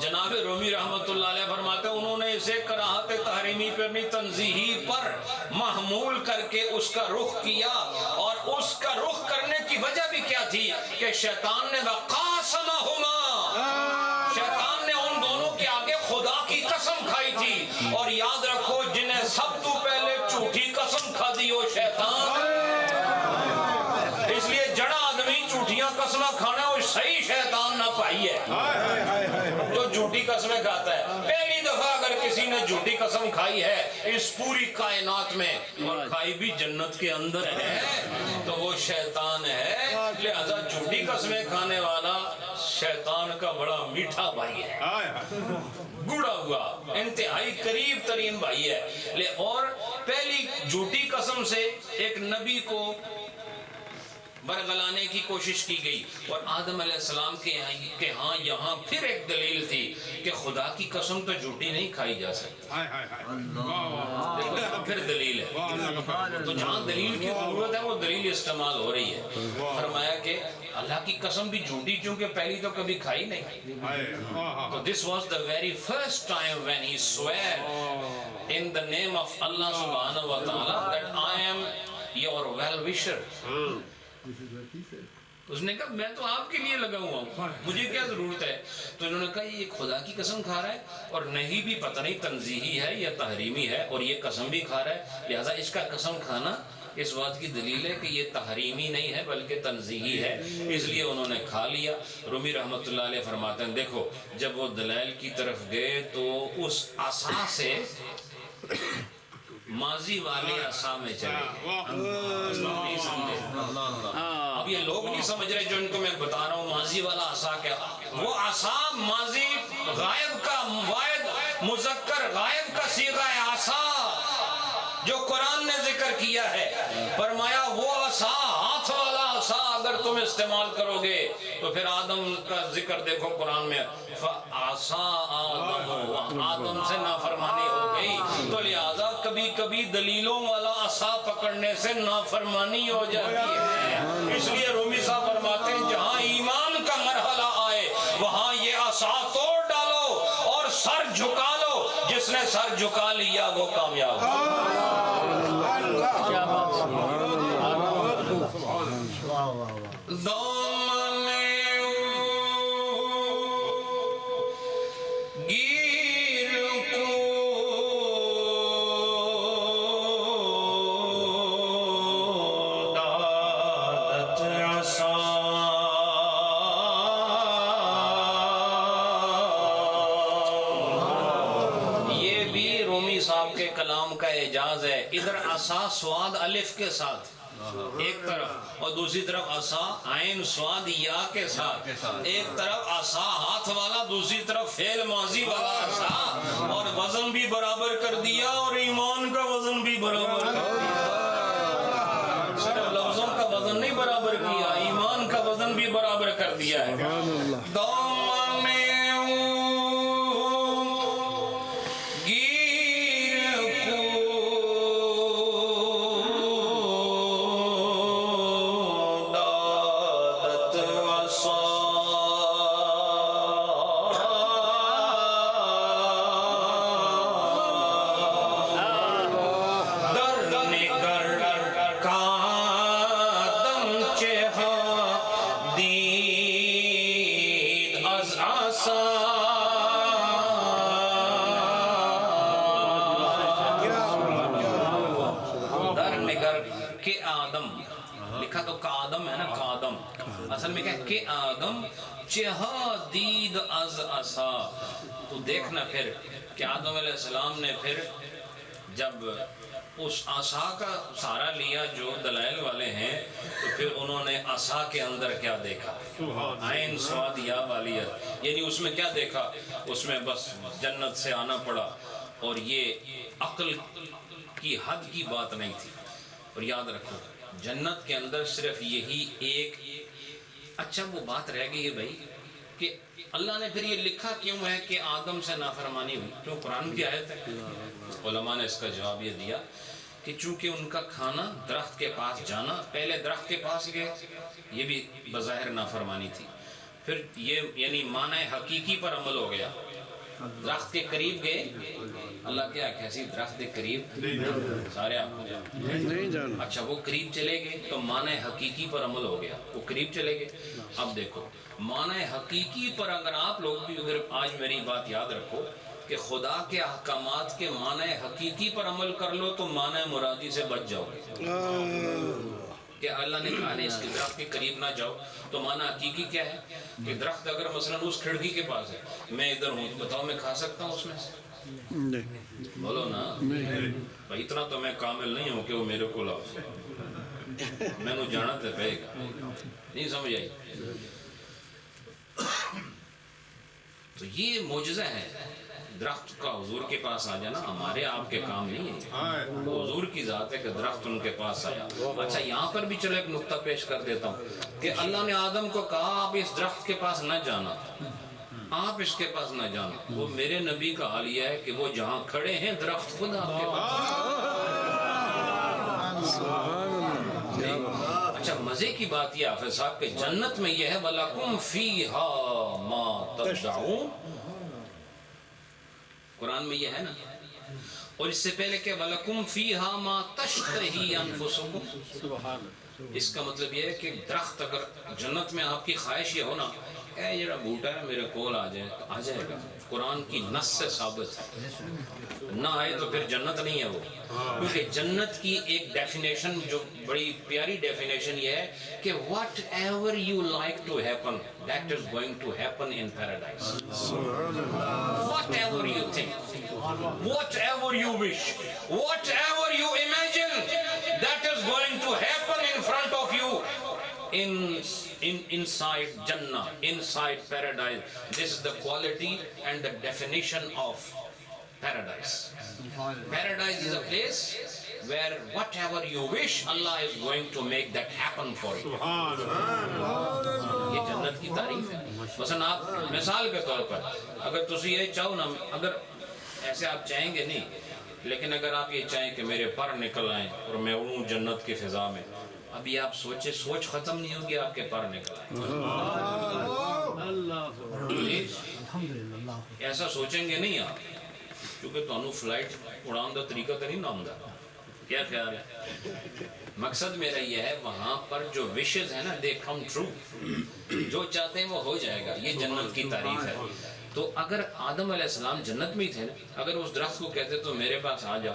جناب رومی رحمۃ اللہ علیہ فرماتے ہیں انہوں نے اسے کراہت تحریمی پر نہیں تنزیہی پر محمول کر کے اس کا رخ کیا، اور اس کا رخ کرنے کی وجہ بھی کیا تھی کہ شیطان نے وقاسمہما، شیطان نے ان دونوں کے آگے خدا کی قسم کھائی تھی، اور یاد رکھو جنہیں سب تو پہلے جھوٹی قسم کھا دی وہ شیطان۔ اس لیے جڑا آدمی جھوٹیاں قسمیں کھانا وہ صحیح شیطان نہ پائی ہے جو جھوٹی قسمیں کھاتا ہے۔ پہلی دفعہ اگر کسی نے جھوٹی قسم کھائی ہے اس پوری کائنات میں، اور کھائی بھی جنت کے اندر ہے، تو وہ شیطان ہے۔ لہذا جھوٹی قسمیں کھانے والا شیطان کا بڑا میٹھا بھائی ہے، گڑا ہوا انتہائی قریب ترین بھائی ہے۔ اور پہلی جھوٹی قسم سے ایک نبی کو برگلانے کی کوشش کی گئی، اور آدم علیہ السلام کے ہاں یہاں پھر ایک دلیل تھی کہ خدا کی قسم تو جھوٹی نہیں کھائی جا سکتی۔ دیکھو پھر دلیل ہے، تو جہاں دلیل کی ضرورت ہے وہ دلیل استعمال ہو رہی ہے۔ فرمایا کہ اللہ کی قسم بھی جھوٹی چونکہ پہلی تو کبھی کھائی نہیں، تو this was the very first time when he swore in the name of Allah subhanahu wa ta'ala that I am your well-wisher۔ اس نے کہا میں تو آپ کے لیے لگا ہوا ہوں، مجھے کیا ضرورت ہے؟ تو انہوں نے کہا یہ خدا کی قسم کھا رہا ہے، اور نہیں بھی پتہ نہیں تنزیہی ہے یا تحریمی ہے، اور یہ قسم بھی کھا رہا ہے، لہٰذا اس کا قسم کھانا اس بات کی دلیل ہے کہ یہ تحریمی نہیں ہے بلکہ تنزیہی ہے، اس لیے انہوں نے کھا لیا۔ رومی رحمۃ اللہ علیہ فرماتے ہیں دیکھو جب وہ دلائل کی طرف گئے تو اس عصا سے ماضی والے عصا میں چلے گئے۔ اب یہ لوگ نہیں سمجھ رہے جو ان کو میں بتا رہا ہوں ماضی والا عصا کیا، وہ عصا ماضی غائب کا واحد مذکر غائب کا صیغہ ہے عصا جو قرآن نے ذکر کیا ہے۔ فرمایا وہ عصا ہاتھ والا عصا اگر تم استعمال کرو گے تو پھر آدم کا ذکر دیکھو قرآن میں، فَعَصَىٰ آدَمُ، آدم سے نافرمانی ہو گئی، تو لہذا کبھی کبھی دلیلوں والا عصا پکڑنے سے نافرمانی ہو جاتی ہے۔ اس لیے رومی صاحب فرماتے ہیں جہاں ایمان کا مرحلہ آئے وہاں یہ عصا توڑ ڈالو اور سر جھکا لو، جس نے سر جھکا لیا وہ کامیاب کلام کا اعجاز ہے۔ ادھر عصا سواد الف کے ساتھ ایک طرف، اور دوسری طرف عصا عین سواد یا کے ساتھ، ایک طرف عصا ہاتھ والا، دوسری طرف فعل ماضی والا عصا، اور وزن بھی برابر کر دیا اور ایمان کا وزن بھی برابر کر دیا، صرف لفظوں کا وزن نہیں برابر کیا، ایمان کا وزن بھی برابر کر دیا ہے۔ لکھا تو کادم ہے نا، کادم، اصل میں کیا ہے کہ آدم چہا دید از عصا. تو دیکھنا پھر کہ آدم علیہ السلام نے پھر جب اس عصا کا سہارا لیا جو دلائل والے ہیں، تو پھر انہوں نے عصا کے اندر کیا دیکھا، عین سواد یا والیت، یعنی اس میں کیا دیکھا، اس میں بس جنت سے آنا پڑا، اور یہ عقل کی حد کی بات نہیں تھی. اور یاد رکھو جنت کے اندر صرف یہی ایک، اچھا وہ بات رہ گئی ہے بھائی کہ اللہ نے پھر یہ لکھا کیوں ہے کہ آدم سے نافرمانی ہوئی، کیوں؟ قرآن کی آیت ہے. علماء نے اس کا جواب یہ دیا کہ چونکہ ان کا کھانا درخت کے پاس جانا، پہلے درخت کے پاس گئے، یہ بھی بظاہر نافرمانی تھی. پھر یہ یعنی معنی حقیقی پر عمل ہو گیا، درخت کے قریب گئے، اللہ کیا کیسی درخت کے قریب سارے آپ کو نہیں جانا. اچھا وہ قریب چلے گئے تو معنی حقیقی پر عمل ہو گیا، وہ قریب چلے گئے. اب دیکھو معنی حقیقی پر اگر آپ لوگ بھی اگر آج میری بات یاد رکھو کہ خدا کے احکامات کے معنی حقیقی پر عمل کر لو تو معنی مرادی سے بچ جاؤ گے. کہ اللہ نے کہا نہیں اس کے درخت کے قریب نہ جاؤ، تو معنی حقیقی کیا ہے کہ درخت اگر مثلا اس کھڑکی کے پاس ہے، میں ادھر ہوں تو بتاؤ میں کھا سکتا ہوں اس میں سے؟ بولو نا بھائی، اتنا تو میں کامل نہیں ہوں کہ وہ میرے کو لاؤ، میں نے جانا تو پہے گا. نہیں سمجھ آئی؟ تو یہ معجزہ ہے درخت کا حضور کے پاس آ جانا، ہمارے آپ کے کام نہیں ہے، حضور کی ذات ہے کہ درخت ان کے پاس آیا. اچھا یہاں پر بھی چلو ایک نقطہ پیش کر دیتا ہوں کہ اللہ نے آدم کو کہا آپ اس درخت کے پاس نہ جانا، آپ اس کے پاس نہ جانا. وہ میرے نبی کا حال یہ ہے کہ وہ جہاں کھڑے ہیں درخت خود آپ کے پاس. اچھا مزے کی بات یہ حافظ صاحب کہ جنت میں یہ ہے وَلَكُمْ فِيهَا مَا تَدَّعُونَ، قرآن میں یہ ہے نا. اور اس سے پہلے کہ وَلَكُمْ فِيهَا مَا تَشْتَهِي أَنفُسُكُمْ، اس کا مطلب یہ ہے کہ درخت اگر جنت میں آپ کی خواہش یہ ہو نا اے یہ بوٹا ہے میرے کول آ جائے تو آ جائے گا. قرآن کی نص سے ثابت ہے، نہ آئے تو پھر جنت نہیں ہے وہ. کیونکہ جنت کی ایک ڈیفینیشن جو بڑی پیاری ڈیفینیشن یہ ہے کہ whatever you like to happen that is going to happen in paradise. Whatever you think, whatever you wish, whatever you imagine that is going to happen in front of you inside Jannah, inside paradise. This is the quality and the definition of paradise. Paradise is a place where whatever you wish, Allah is going to make that happen for you. یہ جنت کی تعریف ہے. مثلا آپ مثال کے طور پر اگر تسی یہ چاہو نا، اگر ایسے آپ چاہیں گے نہیں، لیکن اگر آپ یہ چاہیں کہ میرے پر نکل آئیں اور میں اڑوں جنت کی فضا میں، ابھی آپ سوچے سوچ ختم نہیں ہوگی آپ کے پر نکل آئیں. ایسا سوچیں گے نہیں آپ، کیونکہ تمہیں فلائٹ اڑان دا طریقہ تو نہیں نام دا. کیا خیال ہے؟ مقصد میرا یہ ہے وہاں پر جو وشز ہیں نا دے کم ٹرو، جو چاہتے ہیں وہ ہو جائے گا. یہ جنت کی تعریف ہے. تو اگر آدم علیہ السلام جنت میں ہی تھے، اگر اس درخت کو کہتے تو میرے پاس آ جا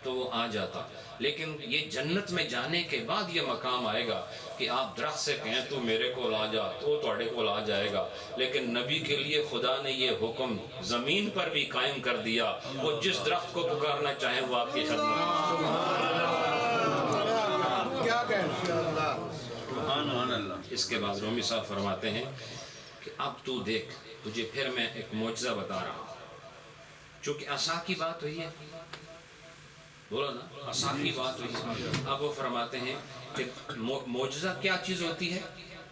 تو وہ آ جاتا. لیکن یہ جنت میں جانے کے بعد یہ مقام آئے گا کہ آپ درخت سے کہیں تو میرے کو آ جا تو تھوڑے کو آ جائے گا. لیکن نبی کے لیے خدا نے یہ حکم زمین پر بھی قائم کر دیا، وہ جس درخت کو پکارنا چاہیں وہ آپ کی خدمت. اس کے بعد رومی صاحب فرماتے ہیں کہ اب تو دیکھ، تجھے پھر میں ایک معجزہ بتا رہا ہوں. چونکہ عصا کی بات ہوئی ہے، بولو نا عصا کی بات ہوئی. اب وہ فرماتے ہیں کہ معجزہ کیا چیز ہوتی ہے؟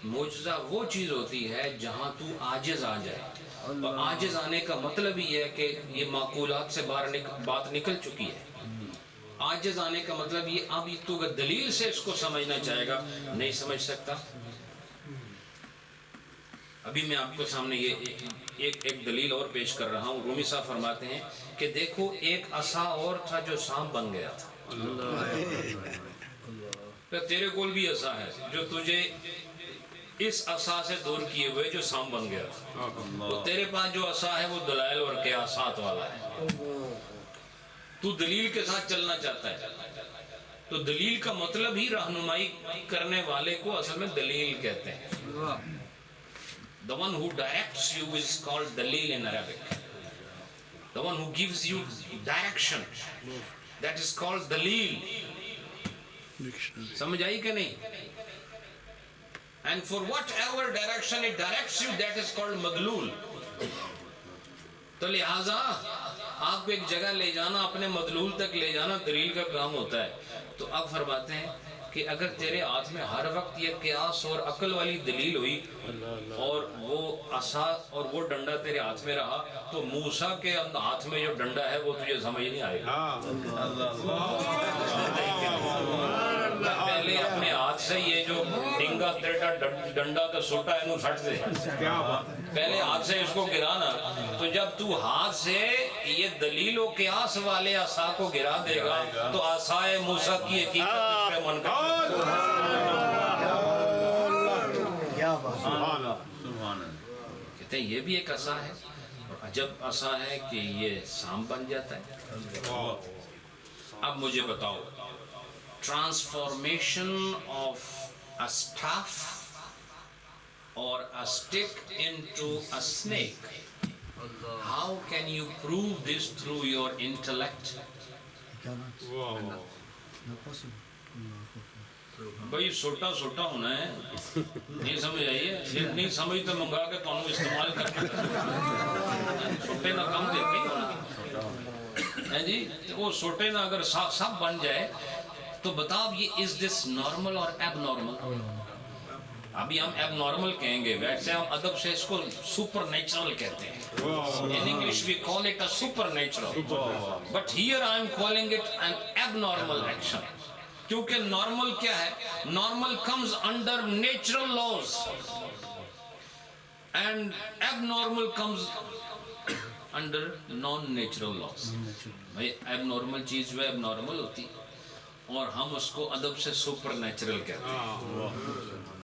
معجزہ وہ چیز ہوتی ہے جہاں تو عاجز آ جائے. اور عاجز آنے کا مطلب یہ ہے کہ یہ معقولات سے باہر بات نکل چکی ہے. عاجز آنے کا مطلب یہ اب تو اگر دلیل سے اس کو سمجھنا چاہے گا نہیں سمجھ سکتا. ابھی میں آپ کو سامنے یہ ایک دلیل اور پیش کر رہا ہوں. رومی صاحب فرماتے ہیں کہ دیکھو ایک عصا اور تھا جو سانپ بن گیا تھا. تیرے کول بھی عصا ہے جو تجھے اس عصا سے دور کیے ہوئے جو سانپ بن گیا تھا. تو تیرے پاس جو عصا ہے وہ دلائل اور قیاسات والا ہے. تو دلیل کے ساتھ چلنا چاہتا ہے. تو دلیل کا مطلب ہی رہنمائی کرنے والے کو اصل میں دلیل کہتے ہیں. The one who directs you is called dalil in Arabic. The one who gives you direction, that is called dalil. سمجھ آئی کہ نہیں؟ And for whatever direction it directs you, that is called مدلول. تو لہٰذا آپ کو ایک جگہ لے جانا، اپنے مدلول تک لے جانا دلیل کا کام ہوتا ہے. تو اب فرماتے ہیں کہ اگر تیرے ہاتھ میں ہر وقت یہ قیاس اور عقل والی دلیل ہوئی اور وہ عصا اور وہ ڈنڈا تیرے ہاتھ میں رہا، تو موسیٰ کے ہاتھ میں جو ڈنڈا ہے وہ تجھے سمجھ نہیں آئے گا. پہلے اپنے ہاتھ سے یہ جو ڈنگا تیرا ڈنڈا کا سوٹا ہے انہوں سٹ دے، پہلے ہاتھ سے اس کو گرانا. تو جب تو ہاتھ سے یہ دلیل و قیاس والے عصا کو گرا دے گا تو عصائے موسیٰ کی حقیقت پہ من کر. کہتے ہیں یہ بھی ایک عصا ہے، اور عجب عصا ہے کہ یہ سانپ بن جاتا ہے. اب مجھے بتاؤ، transformation of a staff or a stick into a snake, how can you prove this through your intellect? بھئی سوٹا سوٹا ہونا ہے، نہیں سمجھ آئیے، نہیں سمجھ تو منگا کے تو انہوں استعمال کر کے سوٹے نہ کم دیکھیں ہونا جی. وہ سوٹے نہ اگر سب بن جائے تو بتاؤ یہ is this normal اور abnormal؟ ابھی ہم abnormal کہیں گے، ویسے ہم ادب سے اس کو supernatural کہتے ہیں. In English we call it a supernatural, but here I am calling it an abnormal action. کیونکہ normal کیا ہے؟ Normal comes under natural laws and abnormal comes under non-natural laws. بھائی abnormal چیز جو ہے abnormal ہوتی، اور ہم اس کو ادب سے سپر نیچرل کہتے ہیں.